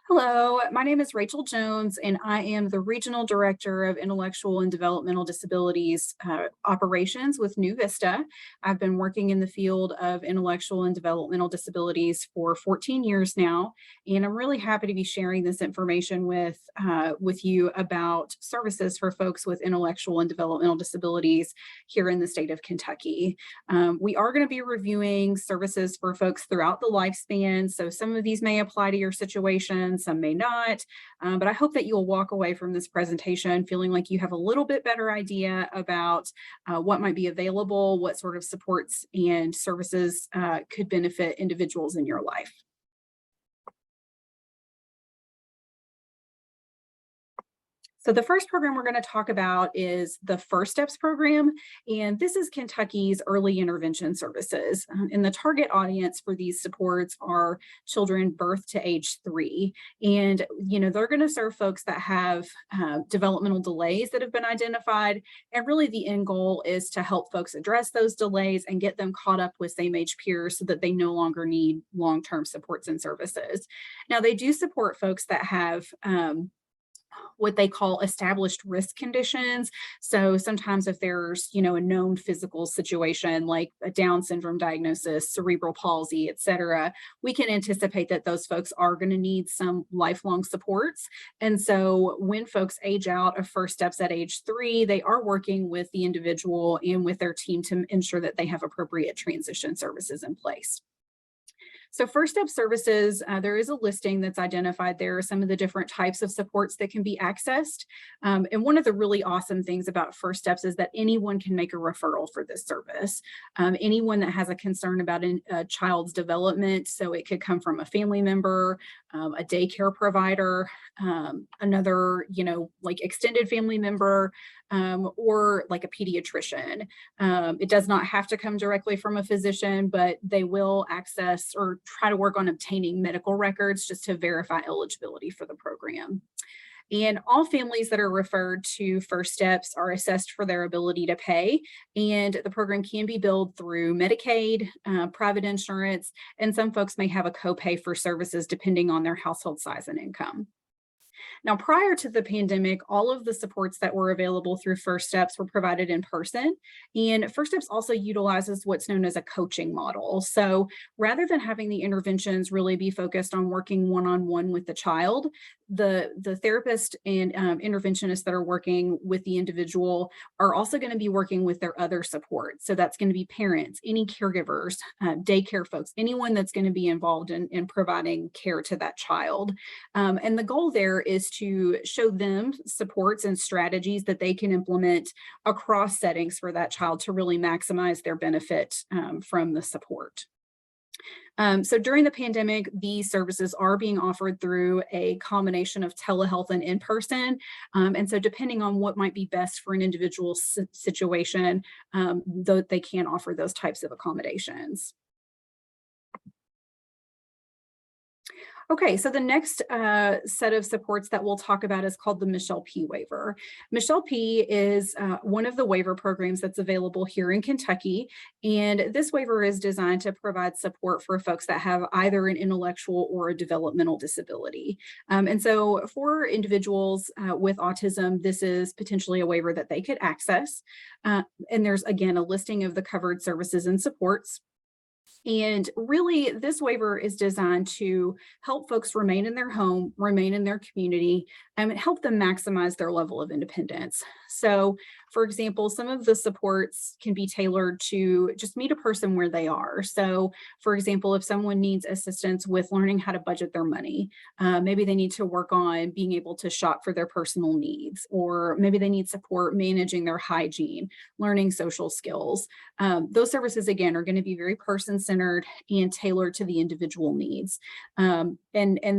Hello, my name is Rachel Jones, and I am the Regional Director of Intellectual and Developmental Disabilities Operations with New Vista. I've been working in the field of intellectual and developmental disabilities for 14 years now, and I'm really happy to be sharing this information with you about services for folks with intellectual and developmental disabilities here in the state of Kentucky. We are going to be reviewing services for folks throughout the lifespan, so some of these may apply to your situation, some may not, but I hope that you'll walk away from this presentation feeling like you have a little bit better idea about what might be available, what sort of supports and services could benefit individuals in your life. So the first program we're going to talk about is the First Steps program, and this is Kentucky's early intervention services. And the target audience for these supports are children birth to age 3. And, they're going to serve folks that have developmental delays that have been identified. And really the end goal is to help folks address those delays and get them caught up with same age peers so that they no longer need long-term supports and services. Now, they do support folks that have what they call established risk conditions. So sometimes if there's, a known physical situation like a Down syndrome diagnosis, cerebral palsy, et cetera, we can anticipate that those folks are going to need some lifelong supports. And so when folks age out of First Steps at age 3, they are working with the individual and with their team to ensure that they have appropriate transition services in place. So First Step services, there is a listing that's identified there, some of the different types of supports that can be accessed. And one of the really awesome things about First Steps is that anyone can make a referral for this service. Anyone that has a concern about a child's development, so it could come from a family member, a daycare provider, another, like extended family member, or like a pediatrician. It does not have to come directly from a physician, but they will access or try to work on obtaining medical records just to verify eligibility for the program. And all families that are referred to First Steps are assessed for their ability to pay. And the program can be billed through Medicaid, private insurance, and some folks may have a copay for services depending on their household size and income. Now, prior to the pandemic, all of the supports that were available through First Steps were provided in person. And First Steps also utilizes what's known as a coaching model. So rather than having the interventions really be focused on working one-on-one with the child, the therapist and interventionists that are working with the individual are also going to be working with their other support. So that's going to be parents, any caregivers, daycare folks, anyone that's going to be involved in providing care to that child. And the goal there is to show them supports and strategies that they can implement across settings for that child to really maximize their benefit from the support. So during the pandemic, these services are being offered through a combination of telehealth and in-person. And so depending on what might be best for an individual situation, though they can offer those types of accommodations. Okay, so the next set of supports that we'll talk about is called the Michelle P. Waiver. Michelle P. is one of the waiver programs that's available here in Kentucky, and this waiver is designed to provide support for folks that have either an intellectual or a developmental disability. And so for individuals with autism, this is potentially a waiver that they could access. And there's, again, a listing of the covered services and supports. And really, this waiver is designed to help folks remain in their home, remain in their community, and help them maximize their level of independence. So, for example, some of the supports can be tailored to just meet a person where they are. So, for example, if someone needs assistance with learning how to budget their money, maybe they need to work on being able to shop for their personal needs, or maybe they need support managing their hygiene, learning social skills. Those services, again, are going to be very person-centered and tailored to the individual needs. And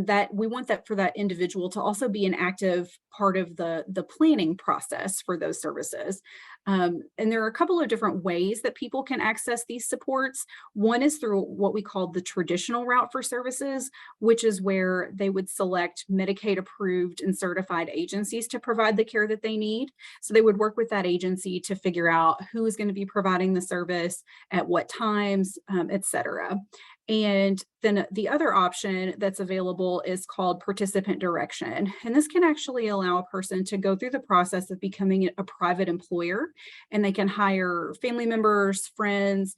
that we want that for that individual to also be an active part of the planning process for those services. And there are a couple of different ways that people can access these supports. One is through what we call the traditional route for services, which is where they would select Medicaid approved and certified agencies to provide the care that they need. So they would work with that agency to figure out who is going to be providing the service, at what times, et cetera. And then the other option that's available is called participant direction. And this can actually allow a person to go through the process of becoming a private employer, and they can hire family members, friends,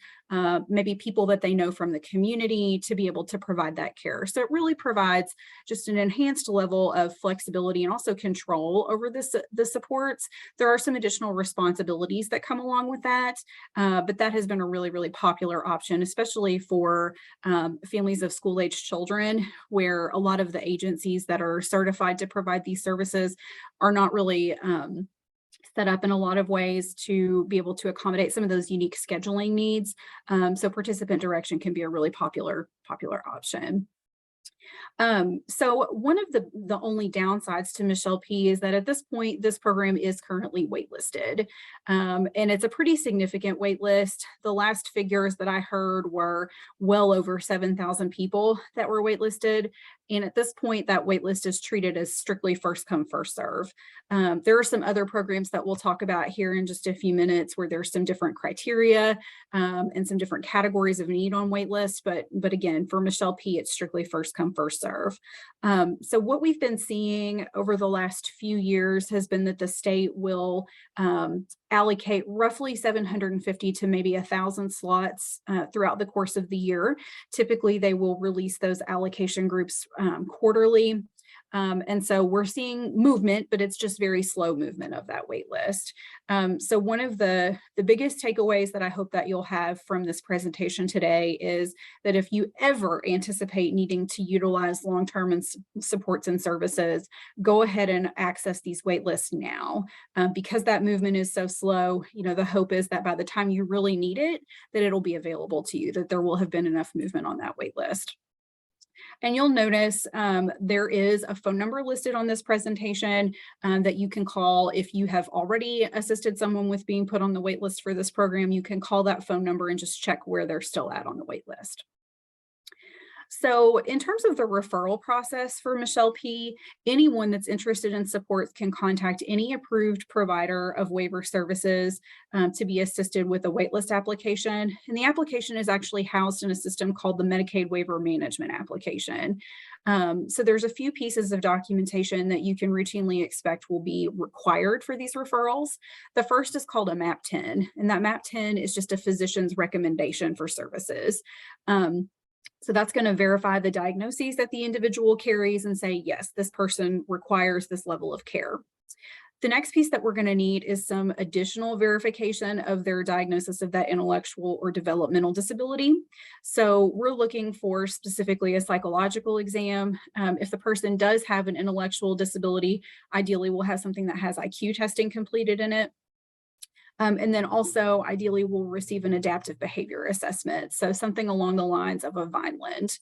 maybe people that they know from the community to be able to provide that care. So it really provides just an enhanced level of flexibility and also control over the supports. There are some additional responsibilities that come along with that, but that has been a really, really popular option, especially for families of school-aged children, where a lot of the agencies that are certified to provide these services are not really set up in a lot of ways to be able to accommodate some of those unique scheduling needs. So participant direction can be a really popular option. So one of the only downsides to Michelle P is that at this point, this program is currently waitlisted. And it's a pretty significant wait list. The last figures that I heard were well over 7,000 people that were waitlisted. And at this point, that wait list is treated as strictly first come, first serve. There are some other programs that we'll talk about here in just a few minutes where there's some different criteria and some different categories of need on wait lists. But again, for Michelle P, it's strictly first come, first serve. So what we've been seeing over the last few years has been that the state will allocate roughly 750 to maybe 1,000 slots throughout the course of the year. Typically, they will release those allocation groups quarterly. And so we're seeing movement, but it's just very slow movement of that wait list. So one of the biggest takeaways that I hope that you'll have from this presentation today is that if you ever anticipate needing to utilize long-term and supports and services, go ahead and access these wait lists now. Because that movement is so slow, the hope is that by the time you really need it, that it'll be available to you, that there will have been enough movement on that wait list. And you'll notice there is a phone number listed on this presentation that you can call if you have already assisted someone with being put on the wait list for this program. You can call that phone number and just check where they're still at on the wait list. So in terms of the referral process for Michelle P, anyone that's interested in supports can contact any approved provider of waiver services to be assisted with a waitlist application. And the application is actually housed in a system called the Medicaid Waiver Management Application. So there's a few pieces of documentation that you can routinely expect will be required for these referrals. The first is called a MAP 10, and that MAP 10 is just a physician's recommendation for services. So that's going to verify the diagnoses that the individual carries and say, yes, this person requires this level of care. The next piece that we're going to need is some additional verification of their diagnosis of that intellectual or developmental disability. So we're looking for specifically a psychological exam. If the person does have an intellectual disability, ideally we'll have something that has IQ testing completed in it. And then also, ideally, we'll receive an adaptive behavior assessment. So something along the lines of a Vineland.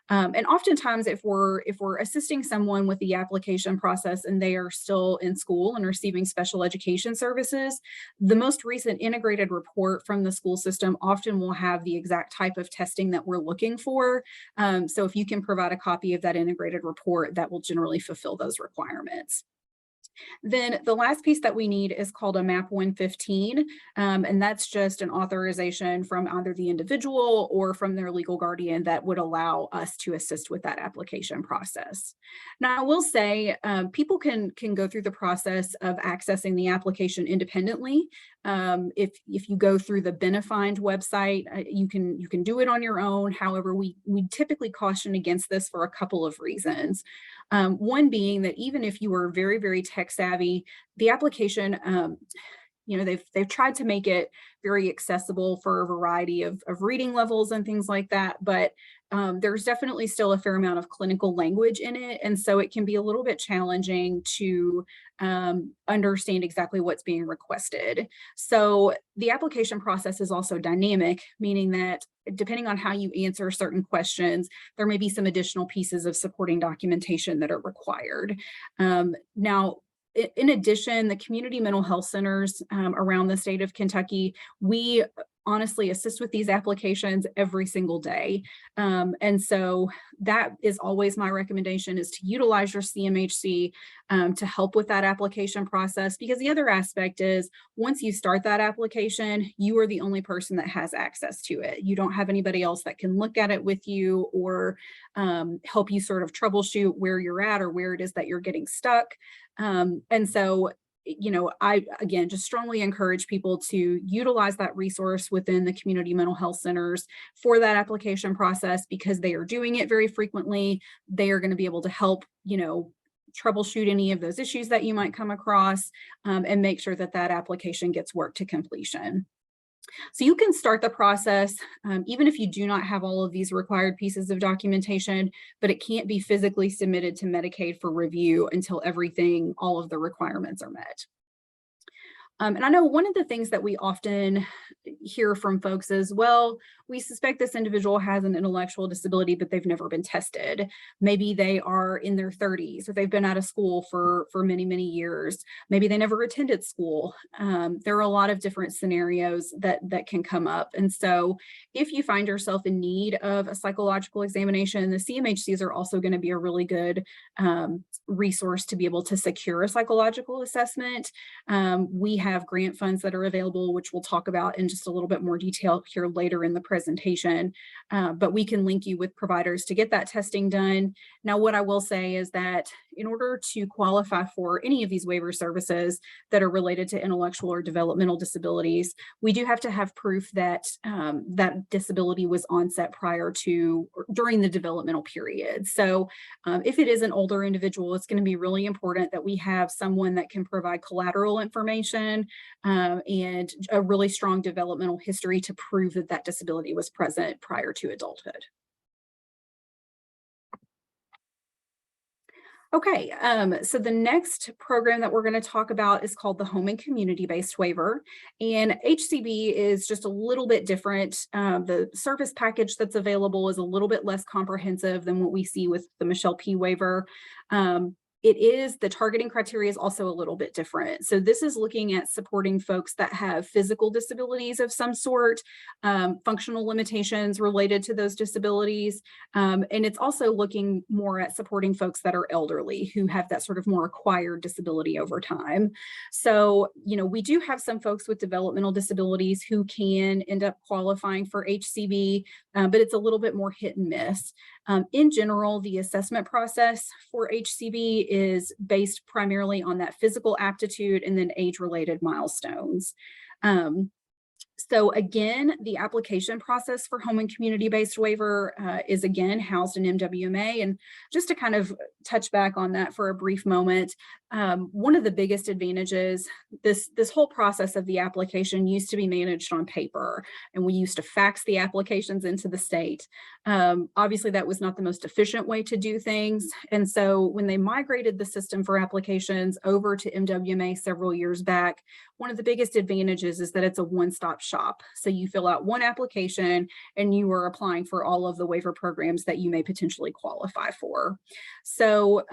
And oftentimes, if we're assisting someone with the application process and they are still in school and receiving special education services, the most recent integrated report from the school system often will have the exact type of testing that we're looking for. So if you can provide a copy of that integrated report, that will generally fulfill those requirements. Then the last piece that we need is called a MAP 115, and that's just an authorization from either the individual or from their legal guardian that would allow us to assist with that application process. Now, I will say people can go through the process of accessing the application independently. If you go through the Benefind website, you can do it on your own. However, we typically caution against this for a couple of reasons. One being that even if you are very, very tech savvy, the application, they've tried to make it very accessible for a variety of reading levels and things like that, but there's definitely still a fair amount of clinical language in it. And so it can be a little bit challenging to understand exactly what's being requested. So the application process is also dynamic, meaning that depending on how you answer certain questions, there may be some additional pieces of supporting documentation that are required. Now, in addition, the community mental health centers around the state of Kentucky, we honestly assist with these applications every single day. And so that is always my recommendation, is to utilize your CMHC to help with that application process, because the other aspect is once you start that application, you are the only person that has access to it. You don't have anybody else that can look at it with you or help you sort of troubleshoot where you're at or where it is that you're getting stuck. And so, I, again, just strongly encourage people to utilize that resource within the community mental health centers for that application process, because they are doing it very frequently. They are going to be able to help, troubleshoot any of those issues that you might come across, and make sure that that application gets worked to completion. So you can start the process even if you do not have all of these required pieces of documentation, but it can't be physically submitted to Medicaid for review until all of the requirements are met. And I know one of the things that we often hear from folks is, well, we suspect this individual has an intellectual disability, but they've never been tested. Maybe they are in their 30s, or they've been out of school for many, many years. Maybe they never attended school. There are a lot of different scenarios that can come up. And so if you find yourself in need of a psychological examination, the CMHCs are also going to be a really good resource to be able to secure a psychological assessment. We have grant funds that are available, which we'll talk about in just a little bit more detail here later in the presentation, but we can link you with providers to get that testing done. Now, what I will say is that in order to qualify for any of these waiver services that are related to intellectual or developmental disabilities, we do have to have proof that that disability was onset prior to or during the developmental period. So if it is an older individual, it's going to be really important that we have someone that can provide collateral information and a really strong developmental history to prove that that disability was present prior to adulthood. Okay, so the next program that we're going to talk about is called the Home and Community-Based Waiver, and HCB is just a little bit different. The service package that's available is a little bit less comprehensive than what we see with the Michelle P. waiver. The targeting criteria is also a little bit different. So this is looking at supporting folks that have physical disabilities of some sort, functional limitations related to those disabilities. And it's also looking more at supporting folks that are elderly, who have that sort of more acquired disability over time. So, we do have some folks with developmental disabilities who can end up qualifying for HCB, but it's a little bit more hit and miss. In general, the assessment process for HCB is based primarily on that physical aptitude and then age-related milestones. So again, the application process for home and community-based waiver is again housed in MWMA. And just to kind of touch back on that for a brief moment, one of the biggest advantages, this whole process of the application used to be managed on paper, and we used to fax the applications into the state. Obviously, that was not the most efficient way to do things. And so when they migrated the system for applications over to MWMA several years back, one of the biggest advantages is that it's a one-stop shop. So you fill out one application and you are applying for all of the waiver programs that you may potentially qualify for. So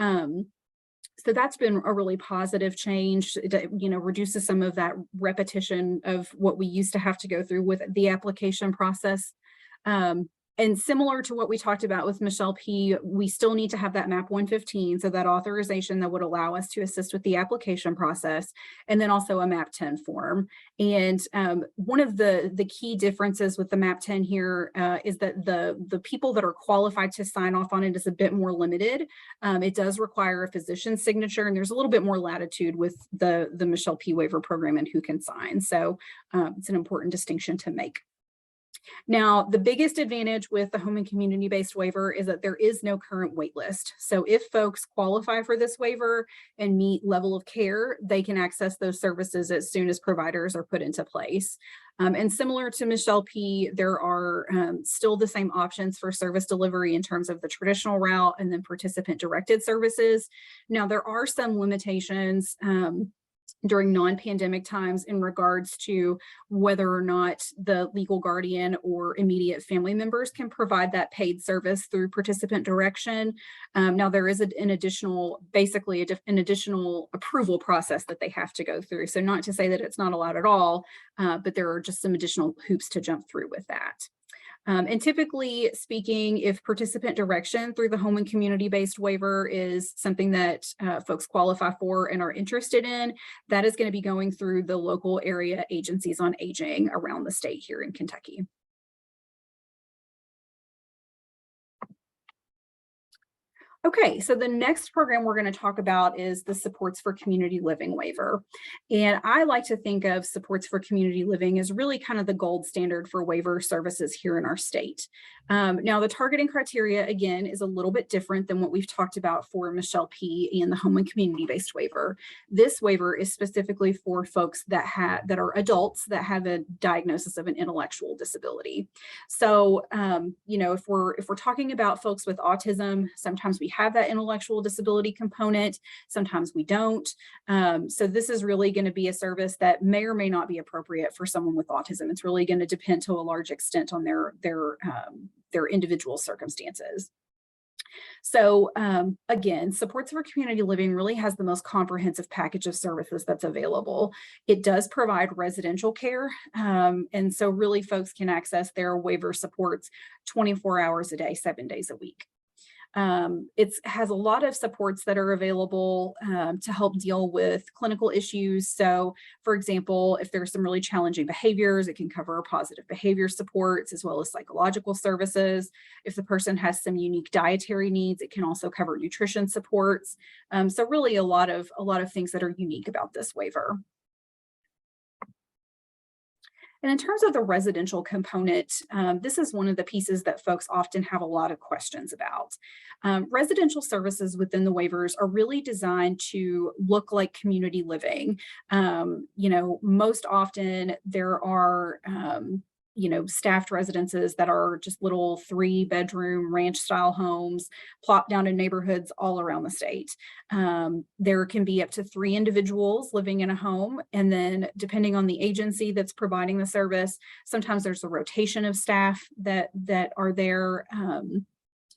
that's been a really positive change. It, reduces some of that repetition of what we used to have to go through with the application process. And similar to what we talked about with Michelle P., we still need to have that MAP 115, so that authorization that would allow us to assist with the application process, and then also a MAP 10 form. And one of the key differences with the MAP 10 here is that the people that are qualified to sign off on it is a bit more limited. It does require a physician's signature, and there's a little bit more latitude with the Michelle P. waiver program and who can sign. So it's an important distinction to make. Now, the biggest advantage with the home and community-based waiver is that there is no current wait list. So if folks qualify for this waiver and meet level of care, they can access those services as soon as providers are put into place. And similar to Michelle P., there are still the same options for service delivery in terms of the traditional route and then participant-directed services. Now, there are some limitations during non-pandemic times in regards to whether or not the legal guardian or immediate family members can provide that paid service through participant direction. Now there is an additional, basically an additional approval process that they have to go through. So not to say that it's not allowed at all, but there are just some additional hoops to jump through with that. And typically speaking, if participant direction through the home and community-based waiver is something that folks qualify for and are interested in, that is going to be going through the local area agencies on aging around the state here in Kentucky. Okay, so the next program we're going to talk about is the Supports for Community Living waiver. And I like to think of Supports for Community Living as really kind of the gold standard for waiver services here in our state. Now, the targeting criteria, again, is a little bit different than what we've talked about for Michelle P. and the home and community-based waiver. This waiver is specifically for folks that are adults that have a diagnosis of an intellectual disability. So, you know, if we're talking about folks with autism, sometimes we have that intellectual disability component, sometimes we don't. So this is really going to be a service that may or may not be appropriate for someone with autism. It's really going to depend to a large extent on their individual circumstances. So again, Supports for Community Living really has the most comprehensive package of services that's available. It does provide residential care. And so really folks can access their waiver supports 24 hours a day, 7 days a week. It has a lot of supports that are available to help deal with clinical issues. So, for example, if there's some really challenging behaviors, it can cover positive behavior supports as well as psychological services. If the person has some unique dietary needs, it can also cover nutrition supports. So really a lot of things that are unique about this waiver. And in terms of the residential component, this is one of the pieces that folks often have a lot of questions about. Residential services within the waivers are really designed to look like community living. You know, most often there are you know, staffed residences that are just little 3-bedroom ranch style homes plopped down in neighborhoods all around the state. There can be up to 3 individuals living in a home. And then depending on the agency that's providing the service, sometimes there's a rotation of staff that are there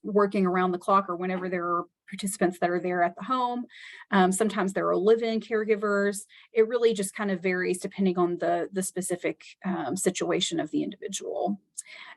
working around the clock or whenever there are participants that are there at the home. Sometimes there are live-in caregivers. It really just kind of varies depending on the specific situation of the individual.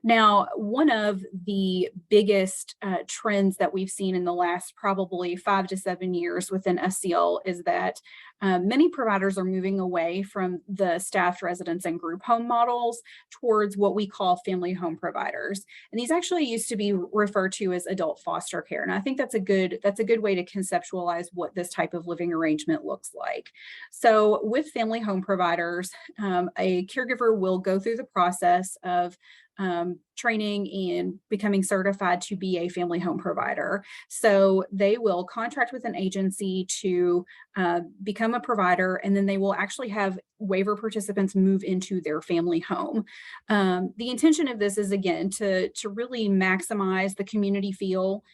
Now, one of the biggest trends that we've seen in the last probably 5 to 7 years within SCL is that many providers are moving away from the staffed residence and group home models towards what we call family home providers. And these actually used to be referred to as adult foster care. And I think that's a good way to conceptualize what this type of living arrangement looks like. So with family home providers, a caregiver will go through the process of training and becoming certified to be a family home provider. So they will contract with an agency to become a provider, and then they will actually have waiver participants move into their family home. The intention of this is, again, to really maximize the community feel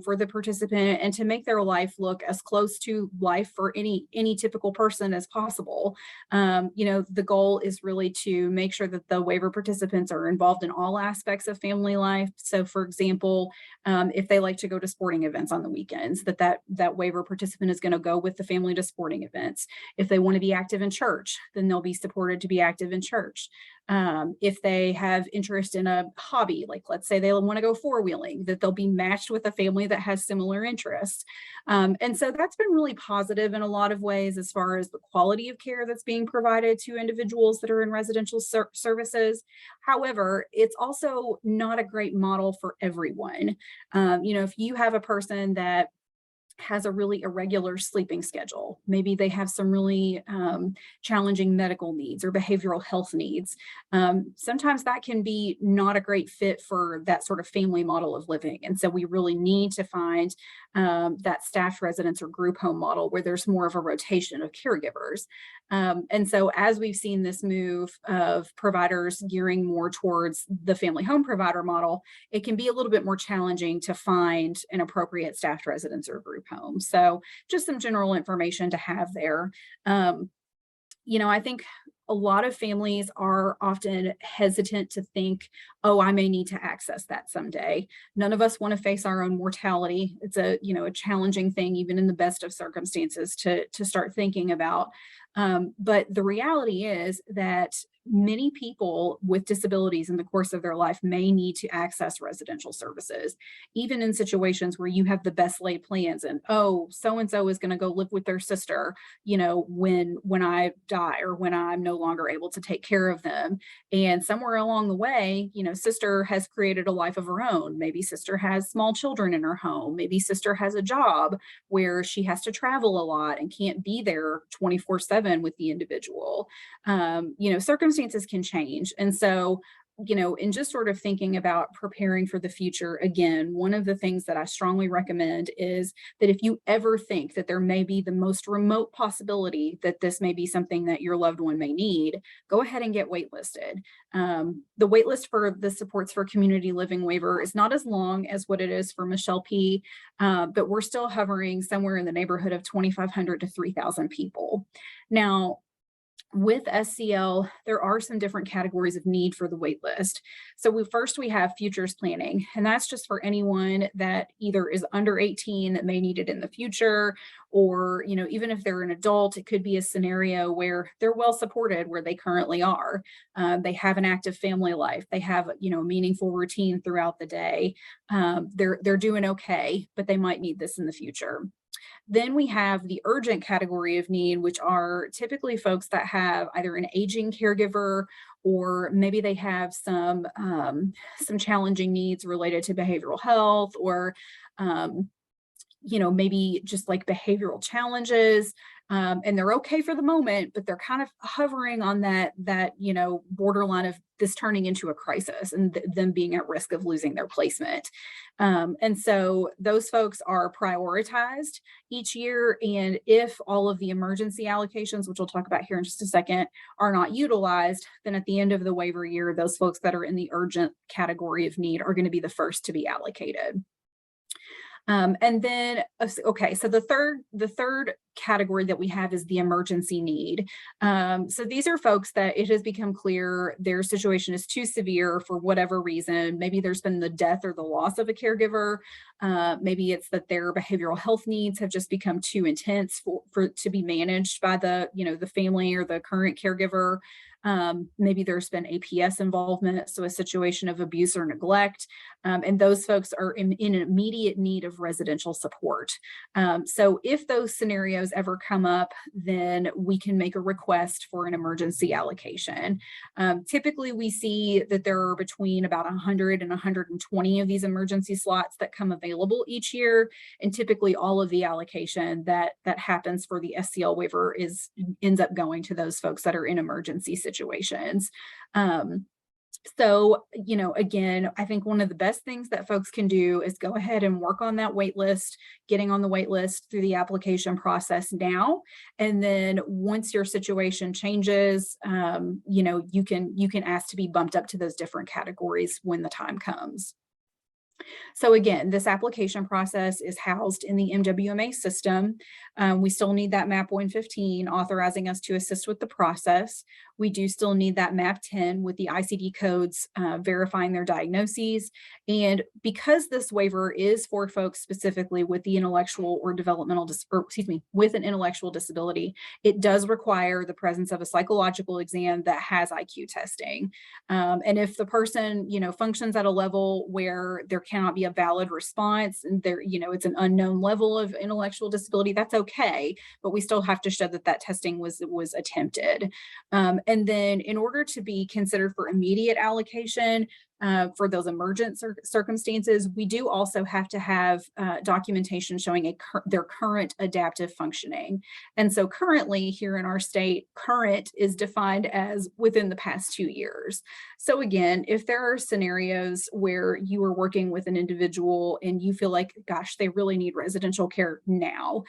for the participant and to make their life look as close to life for any typical person as possible. You know, the goal is really to make sure that the waiver participants are involved in all aspects of family life. So, for example, if they like to go to sporting events on the weekends, that waiver participant is going to go with the family to sporting events. If they want to be active in church, then they'll be supported to be active in church. If they have interest in a hobby, like let's say they want to go four-wheeling, that they'll be matched with a family that has similar interests. And so that's been really positive in a lot of ways as far as the quality of care that's being provided to individuals that are in residential services. However, it's also not a great model for everyone. You know, if you have a person that has a really irregular sleeping schedule. Maybe they have some really challenging medical needs or behavioral health needs. Sometimes that can be not a great fit for that sort of family model of living. And so we really need to find that staffed residence or group home model where there's more of a rotation of caregivers. And so as we've seen this move of providers gearing more towards the family home provider model, it can be a little bit more challenging to find an appropriate staffed residence or group home. So just some general information to have there. I think a lot of families are often hesitant to think, oh, I may need to access that someday. None of us want to face our own mortality. It's a challenging thing, even in the best of circumstances, to start thinking about. But the reality is that many people with disabilities in the course of their life may need to access residential services, even in situations where you have the best laid plans and, oh, so and so is going to go live with their sister, when I die or when I'm no longer able to take care of them. And somewhere along the way, sister has created a life of her own. Maybe sister has small children in her home. Maybe sister has a job where she has to travel a lot and can't be there 24/7 with the individual. Circumstances can change. And so, in just sort of thinking about preparing for the future, again, one of the things that I strongly recommend is that if you ever think that there may be the most remote possibility that this may be something that your loved one may need, go ahead and get waitlisted. The waitlist for the Supports for Community Living waiver is not as long as what it is for Michelle P., but we're still hovering somewhere in the neighborhood of 2,500 to 3,000 people. Now, with SCL, there are some different categories of need for the wait list. So we have futures planning, and that's just for anyone that either is under 18 that may need it in the future, or even if they're an adult, it could be a scenario where they're well supported where they currently are. They have an active family life, they have a meaningful routine throughout the day. They're doing okay, but they might need this in the future. Then we have the urgent category of need, which are typically folks that have either an aging caregiver, or maybe they have some challenging needs related to behavioral health, or um, maybe just like behavioral challenges. And they're okay for the moment, but they're kind of hovering on that borderline of this turning into a crisis and them being at risk of losing their placement. And so those folks are prioritized each year. And if all of the emergency allocations, which we'll talk about here in just a second, are not utilized, then at the end of the waiver year, those folks that are in the urgent category of need are going to be the first to be allocated. And then, okay, so the third category that we have is the emergency need. So these are folks that it has become clear their situation is too severe for whatever reason. Maybe there's been the death or the loss of a caregiver. Maybe it's that their behavioral health needs have just become too intense for to be managed by the family or the current caregiver. Maybe there's been APS involvement, so a situation of abuse or neglect, and those folks are in immediate need of residential support. So if those scenarios ever come up, then we can make a request for an emergency allocation. Typically, we see that there are between about 100 and 120 of these emergency slots that come available each year, and typically all of the allocation that happens for the SCL waiver ends up going to those folks that are in emergency situations. So, again, I think one of the best things that folks can do is go ahead and work on that wait list, getting on the wait list through the application process now. And then once your situation changes, you can ask to be bumped up to those different categories when the time comes. So again, this application process is housed in the MWMA system. We still need that MAP 115 authorizing us to assist with the process. We do still need that MAP 10 with the ICD codes verifying their diagnoses. And because this waiver is for folks specifically with the intellectual or developmental, with an intellectual disability, it does require the presence of a psychological exam that has IQ testing. And if the person, functions at a level where there cannot be a valid response and it's an unknown level of intellectual disability, that's okay, but we still have to show that that testing was attempted. And then in order to be considered for immediate allocation, for those emergent circumstances, we do also have to have documentation showing their current adaptive functioning. And so currently here in our state, current is defined as within the past 2 years. So again, if there are scenarios where you are working with an individual and you feel like, gosh, they really need residential care now,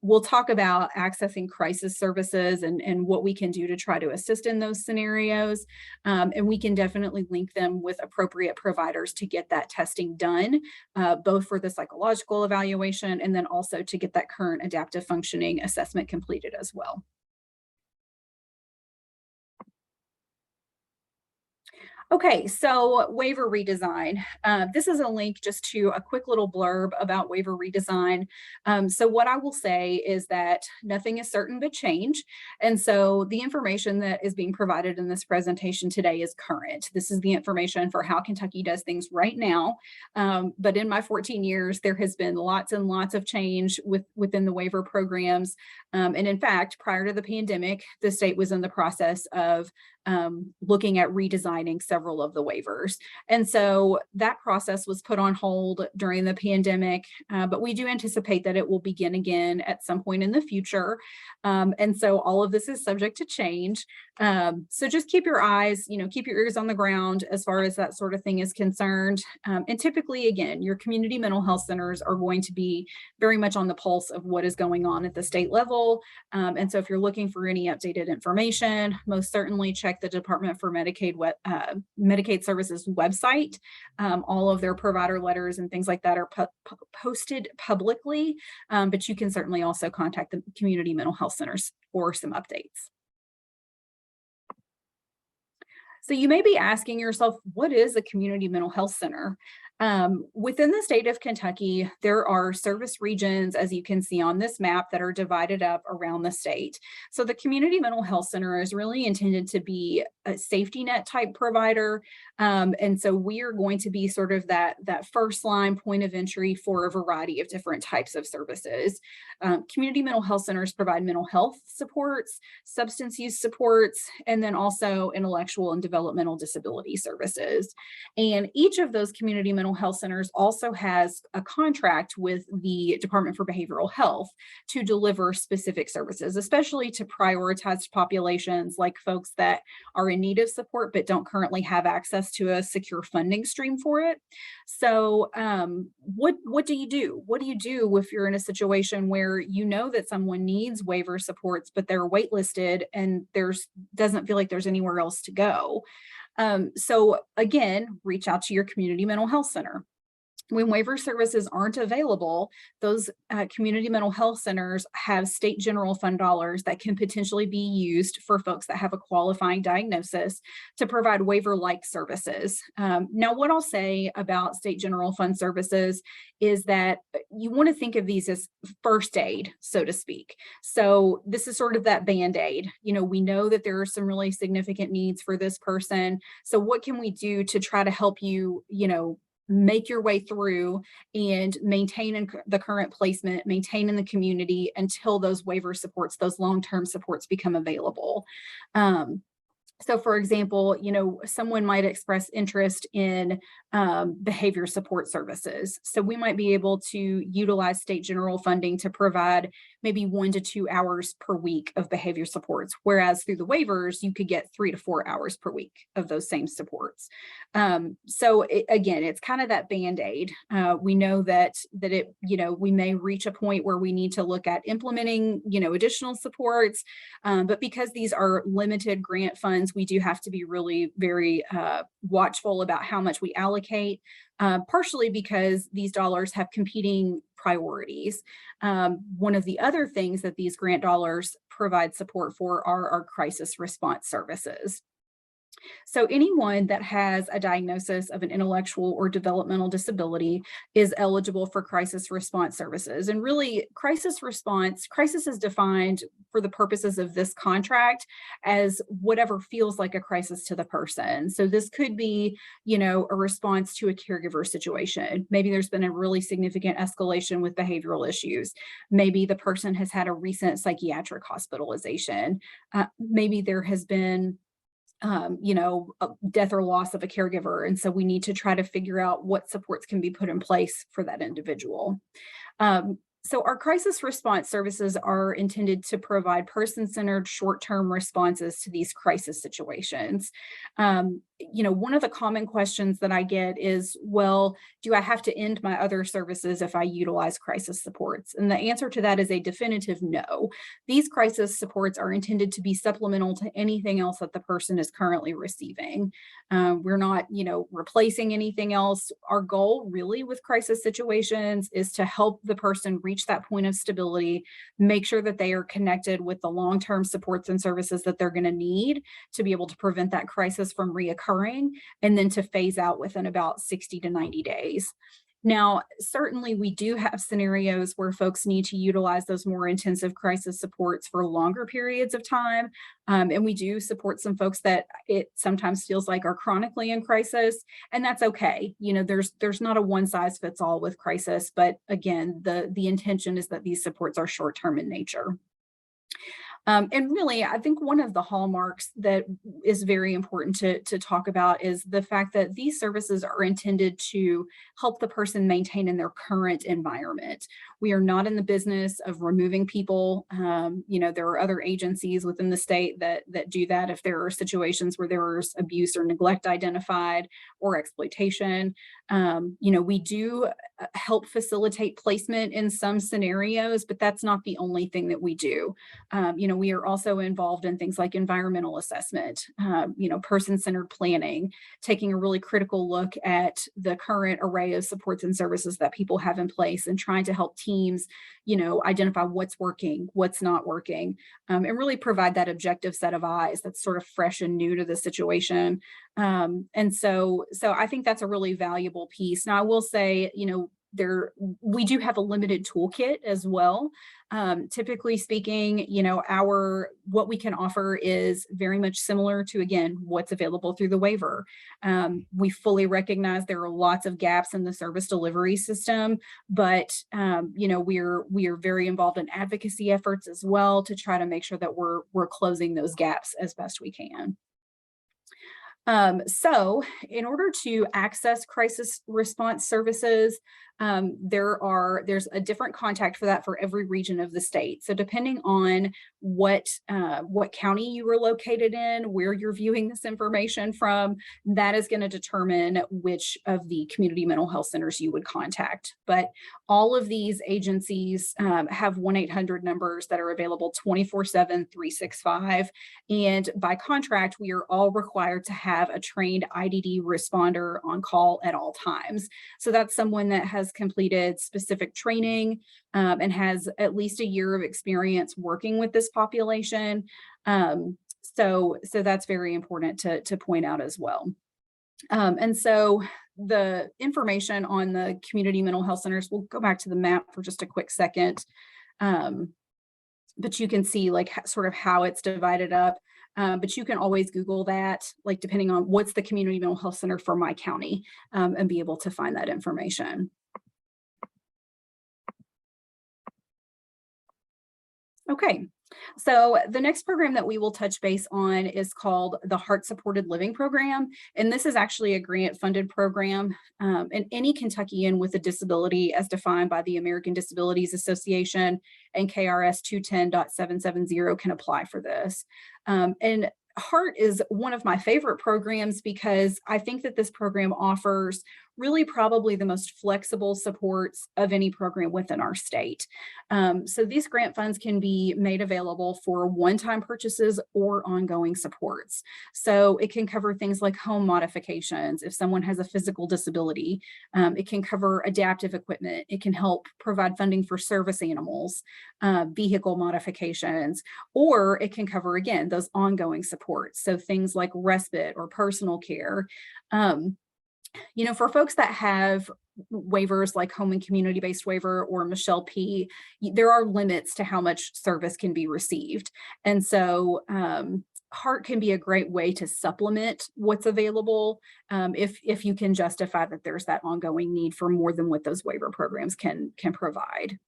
we'll talk about accessing crisis services and what we can do to try to assist in those scenarios. And we can definitely link them with appropriate providers to get that testing done, both for the psychological evaluation and then also to get that current adaptive functioning assessment completed as well. Okay, so Waiver Redesign. This is a link just to a quick little blurb about Waiver Redesign. So what I will say is that nothing is certain but change. And so the information that is being provided in this presentation today is current. This is the information for how Kentucky does things right now. But in my 14 years, there has been lots and lots of change within the waiver programs. And in fact, prior to the pandemic, the state was in the process of looking at redesigning several of the waivers. And so that process was put on hold during the pandemic, but we do anticipate that it will begin again at some point in the future. And so all of this is subject to change. So just keep your eyes, keep your ears on the ground as far as that sort of thing is concerned. And typically, again, your community mental health centers are going to be very much on the pulse of what is going on at the state level. And so if you're looking for any updated information, most certainly check the Department for Medicaid Services website. All of their provider letters and things like that are posted publicly, but you can certainly also contact the community mental health centers for some updates. So you may be asking yourself, what is a community mental health center? Within the state of Kentucky, there are service regions, as you can see on this map, that are divided up around the state. So the community mental health center is really intended to be a safety net type provider. And so we are going to be sort of that first line point of entry for a variety of different types of services. Community mental health centers provide mental health supports, substance use supports, and then also intellectual and developmental disability services. And each of those community mental health centers also has a contract with the Department for Behavioral Health to deliver specific services, especially to prioritized populations like folks that are in need of support but don't currently have access to a secure funding stream for it. So what do you do? What do you do if you're in a situation where you know that someone needs waiver supports, but they're waitlisted and doesn't feel like there's anywhere else to go? So again, reach out to your community mental health center. When waiver services aren't available, those community mental health centers have state general fund dollars that can potentially be used for folks that have a qualifying diagnosis to provide waiver-like services. Now, what I'll say about state general fund services is that you want to think of these as first aid, so to speak. So this is sort of that Band-Aid. We know that there are some really significant needs for this person. So what can we do to try to help you, make your way through and maintain the current placement, maintain in the community until those waiver supports, those long-term supports become available. So for example, someone might express interest in behavior support services. So we might be able to utilize state general funding to provide maybe 1 to 2 hours per week of behavior supports, whereas through the waivers, you could get 3 to 4 hours per week of those same supports. So again, it's kind of that Band-Aid. We know that we may reach a point where we need to look at implementing, additional supports, but because these are limited grant funds, we do have to be really very watchful about how much we allocate, partially because these dollars have competing priorities. One of the other things that these grant dollars provide support for are our crisis response services. So anyone that has a diagnosis of an intellectual or developmental disability is eligible for crisis response services. And really, crisis is defined for the purposes of this contract as whatever feels like a crisis to the person. So this could be, a response to a caregiver situation. Maybe there's been a really significant escalation with behavioral issues. Maybe the person has had a recent psychiatric hospitalization. Maybe there has been a death or loss of a caregiver. And so we need to try to figure out what supports can be put in place for that individual. So our crisis response services are intended to provide person-centered short-term responses to these crisis situations. One of the common questions that I get is, well, do I have to end my other services if I utilize crisis supports? And the answer to that is a definitive no. These crisis supports are intended to be supplemental to anything else that the person is currently receiving. We're not, replacing anything else. Our goal really with crisis situations is to help the person reach that point of stability, make sure that they are connected with the long-term supports and services that they're going to need to be able to prevent that crisis from reoccurring occurring, and then to phase out within about 60 to 90 days. Now, certainly we do have scenarios where folks need to utilize those more intensive crisis supports for longer periods of time. And we do support some folks that it sometimes feels like are chronically in crisis, and that's okay. You know, there's not a one size fits all with crisis, but again, the intention is that these supports are short-term in nature. And really, I think one of the hallmarks that is very important to talk about is the fact that these services are intended to help the person maintain in their current environment. We are not in the business of removing people. You know, there are other agencies within the state that do that if there are situations where there's abuse or neglect identified or exploitation. You know, we do help facilitate placement in some scenarios, but that's not the only thing that we do. You know, we are also involved in things like environmental assessment, you know, person-centered planning, taking a really critical look at the current array of supports and services that people have in place and trying to help teams, you know, identify what's working, what's not working, and really provide that objective set of eyes that's sort of fresh and new to the situation. And so I think that's a really valuable piece. Now, I will say, you know, we do have a limited toolkit as well. Typically speaking, you know, what we can offer is very much similar to, again, what's available through the waiver. We fully recognize there are lots of gaps in the service delivery system, but you know, we are very involved in advocacy efforts as well to try to make sure that we're closing those gaps as best we can. So in order to access crisis response services, there's a different contact for that for every region of the state. So depending on what county you are located in, where you're viewing this information from, that is going to determine which of the community mental health centers you would contact. But all of these agencies have 1-800 numbers that are available 24/7, 365. And by contract, we are all required to have a trained IDD responder on call at all times. So that's someone that has completed specific training and has at least a year of experience working with this population. So that's very important to point out as well. And so the information on the community mental health centers, we'll go back to the map for just a quick second. But you can see like sort of how it's divided up. But you can always Google that, like depending on what's the community mental health center for my county, and be able to find that information. Okay, so the next program that we will touch base on is called the Heart Supported Living Program. And this is actually a grant funded program. And any Kentuckian with a disability as defined by the American Disabilities Association and KRS 210.770 can apply for this. And Heart is one of my favorite programs because I think that this program offers really probably the most flexible supports of any program within our state. So these grant funds can be made available for one-time purchases or ongoing supports. So it can cover things like home modifications if someone has a physical disability. It can cover adaptive equipment. It can help provide funding for service animals, vehicle modifications, or it can cover, again, those ongoing supports. So things like respite or personal care. You know, for folks that have waivers like home and community-based waiver or Michelle P, there are limits to how much service can be received. And so Heart can be a great way to supplement what's available if you can justify that there's that ongoing need for more than what those waiver programs can provide.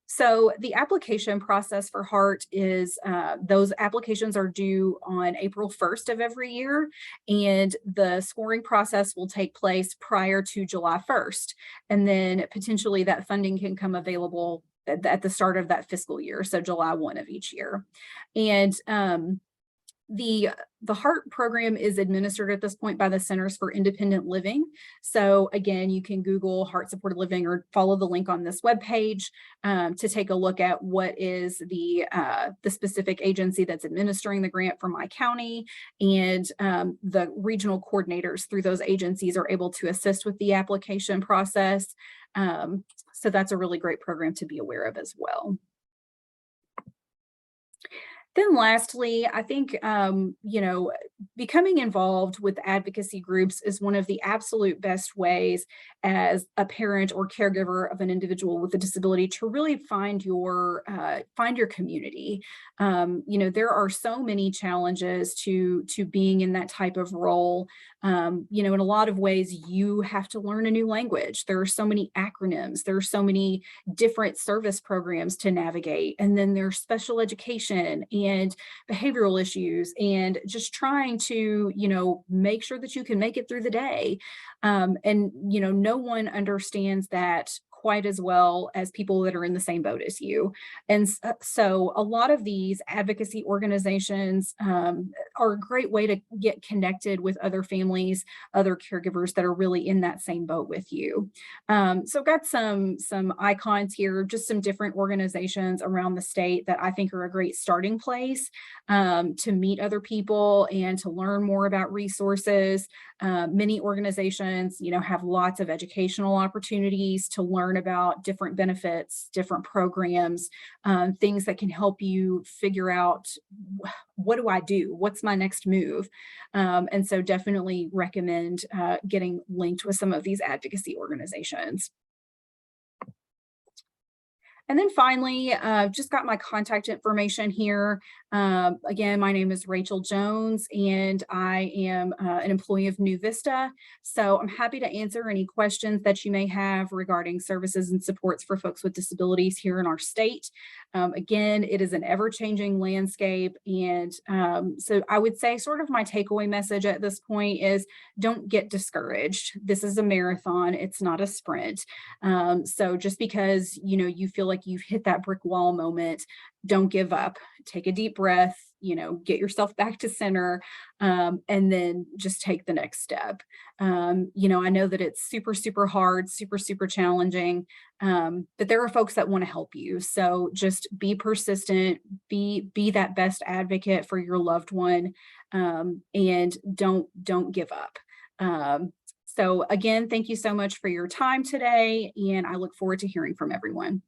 So the application process for Heart is those applications are due on April 1st of every year, and the scoring process will take place prior to July 1st. And then potentially that funding can come available at the start of that fiscal year, so July 1 of each year. And the Heart program is administered at this point by the Centers for Independent Living. So again, you can Google Heart Supported Living or follow the link on this webpage to take a look at what is the specific agency that's administering the grant for my county, and the regional coordinators through those agencies are able to assist with the application process. So that's a really great program to be aware of as well. Then lastly, I think, you know, becoming involved with advocacy groups is one of the absolute best ways as a parent or caregiver of an individual with a disability to really find your community. There are so many challenges to being in that type of role. In a lot of ways, you have to learn a new language. There are so many acronyms. There are so many different service programs to navigate. And then there's special education and behavioral issues and just trying to, make sure that you can make it through the day. No one understands that quite as well as people that are in the same boat as you. And so a lot of these advocacy organizations are a great way to get connected with other families, other caregivers that are really in that same boat with you. So I've got some icons here, just some different organizations around the state that I think are a great starting place to meet other people and to learn more about resources. Many organizations, have lots of educational opportunities to learn about different benefits, different programs, things that can help you figure out, what do I do? What's my next move? And so definitely recommend getting linked with some of these advocacy organizations. And then finally, just got my contact information here. Again, my name is Rachel Jones, and I am an employee of New Vista. So I'm happy to answer any questions that you may have regarding services and supports for folks with disabilities here in our state. Again, it is an ever-changing landscape. And so I would say sort of my takeaway message at this point is don't get discouraged. This is a marathon. It's not a sprint. So just because, you feel like you've hit that brick wall moment, don't give up. Take a deep breath, get yourself back to center, and then just take the next step. I know that it's super, super hard, super, super challenging, but there are folks that want to help you. So just be persistent, be that best advocate for your loved one, and don't give up. So again, thank you so much for your time today, and I look forward to hearing from everyone.